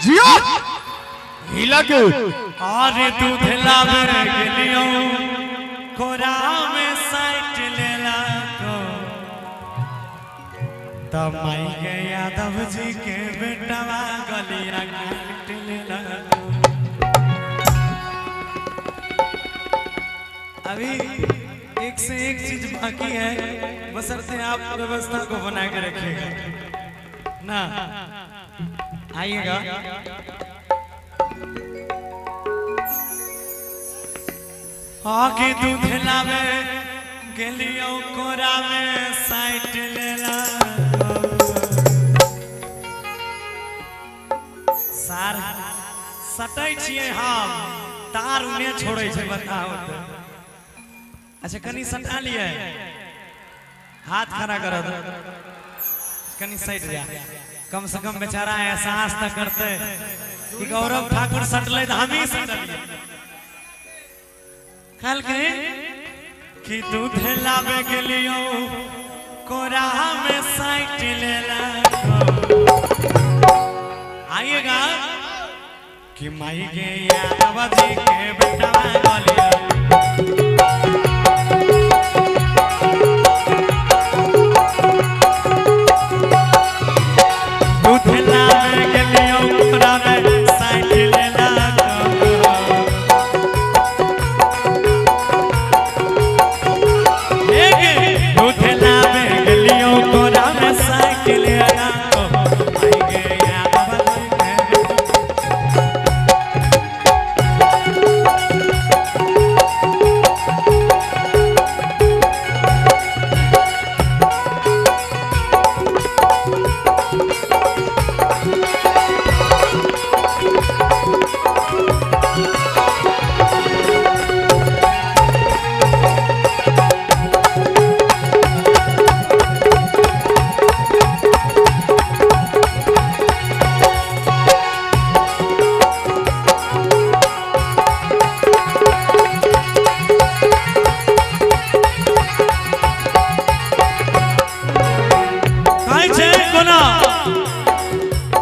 जियो हिला के अरे दूध लावे गेलियो कोरा में साइट लेला को तब माई के यादव जी के बेटवा गलिया काट लेला को। अभी एक से एक चीज बाकी है, बशर्ते आप व्यवस्था को बना के रखिएगा ना। आइएगा आगे दूध लावे गेलियो कोरा में साइट लेला सार सटै छियै हम तार उन्हें छोड़े छै बताओ तो। अच्छा कनी सटा लिए हाथ खड़ा कर दो कनी साइड जा, कम से कम बेचारा एहसास त करते कि गौरव ठाकुर सटले त हम ही सटलिए। कल के कि दूध लावे गेलियो कोरा में साइट लेला आइएगा कि माई के यादव जी के बेटवा गलिया दूध लावे गेलियो कोरा में साइट लेला दूध लावे गेलियो कोरा में साइट लेला आई गे यादव जी के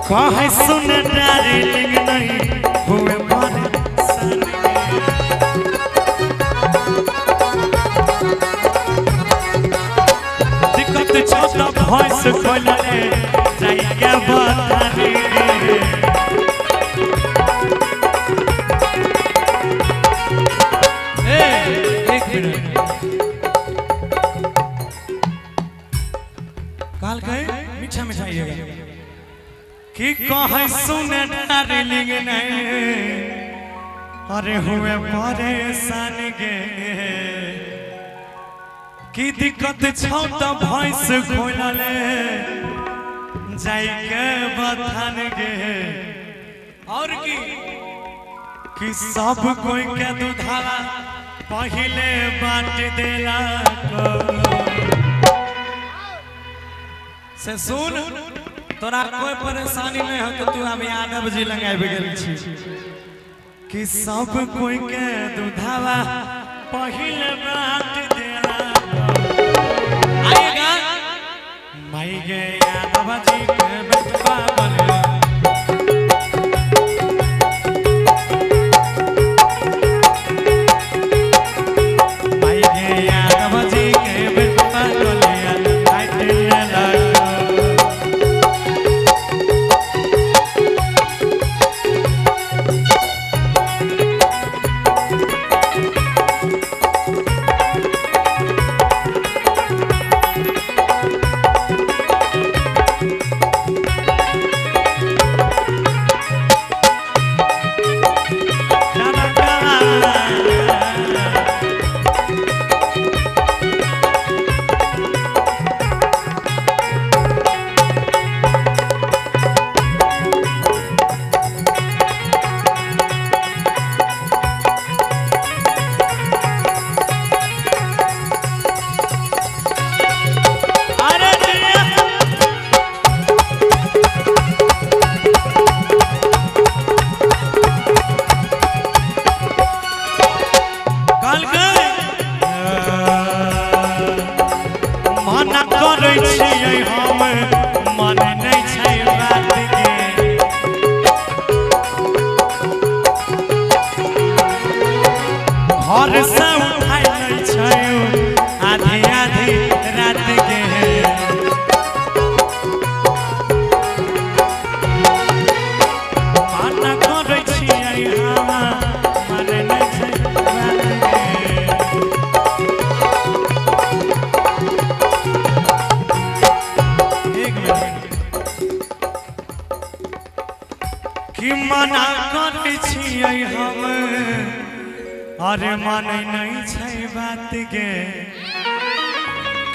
कहे सुन डार्लिंग नहीं हुए परेशान दिक्कत छोटा भैंस खोलले जाइए बतारी एक मिनट काल कहे मीठा मिठाइएगा कि कहे सुन डार्लिंग नहीं अरे हुए परेशान गे कि दिक्कत छौ त भैंस खोलले जाइके बथान गे और कि सब कोई के दूधावा पहिले बांट देला से सुन तोरा कोई परेशानी नहीं हो तो तू अब यादव जी लगाए गेल छी कि सब कोई के दूधावा पहिले बांट देला आएगा माई गे यादव जी के बेटवा बने माई गे यादव जी के बेटवा गलिया काट लेला कि मना करे छियै हम अरे मानै नहीं छै बात के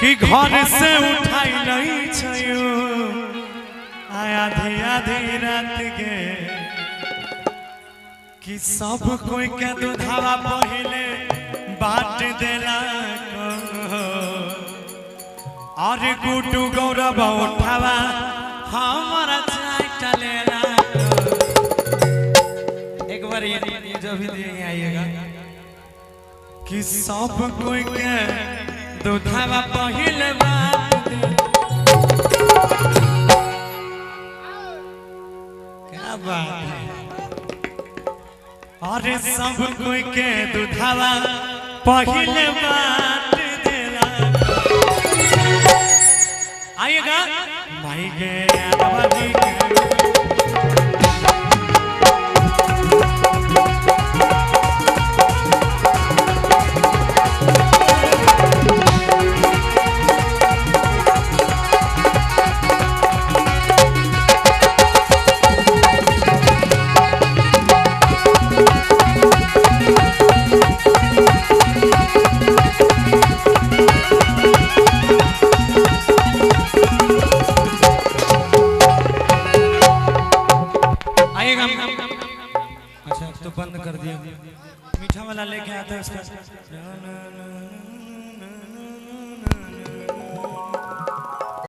कि घर से उठाई नहीं छै आधी आधी रात के कि सब कोई के दूधावा पहले बाट देला और गुड्डू गौरव उठावा हमारा चाय टलेला। एक बार ये जो भी दिए आइएगा कि सब कोई के दूधावा पहले बाट दे। क्या बात है अरे सब कोई के दूधावा पहले बाट देला। आइएगा माई के आवाज़ी के अच्छा तो बंद कर दिया मीठा वाला लेके आता है उसका